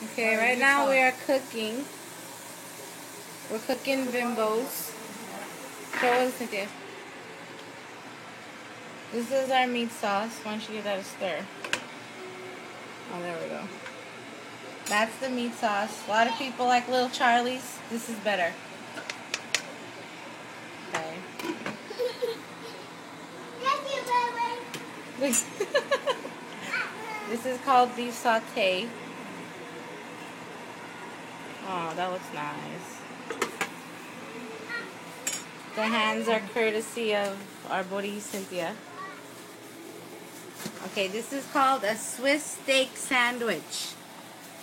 Okay, right now we are cooking. We're cooking bimbos. Show us, Cynthia. This is our meat sauce. Why don't you give that a stir? Oh, there we go. That's the meat sauce. A lot of people like Little Charlie's. This is better. Okay. This is called beef saute. Oh, that looks nice. The hands are courtesy of our buddy Cynthia. Okay, this is called a Swiss steak sandwich.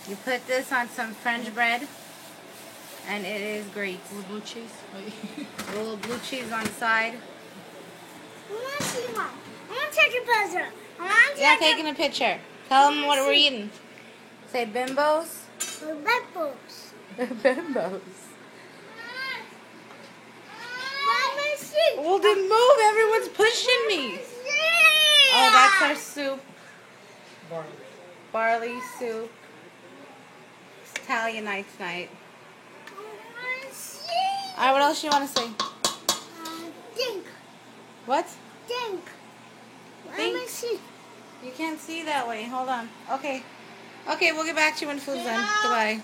You put this on some French bread, and it is great. A little blue cheese. A little blue cheese on the side. I want to see one. I want to take a picture. Yeah, taking a picture. Tell them what we're eating. Say bimbos. Bimbos. Bimbos. Well, Well, then move. Everyone's pushing me. Oh, that's our soup. Barley soup. It's Italian night tonight. Alright, what else you want to say? Dink. What? Dink. Dink. Let me see. You can't see that way. Hold on. Okay. Okay, we'll get back to you when food's done. Goodbye.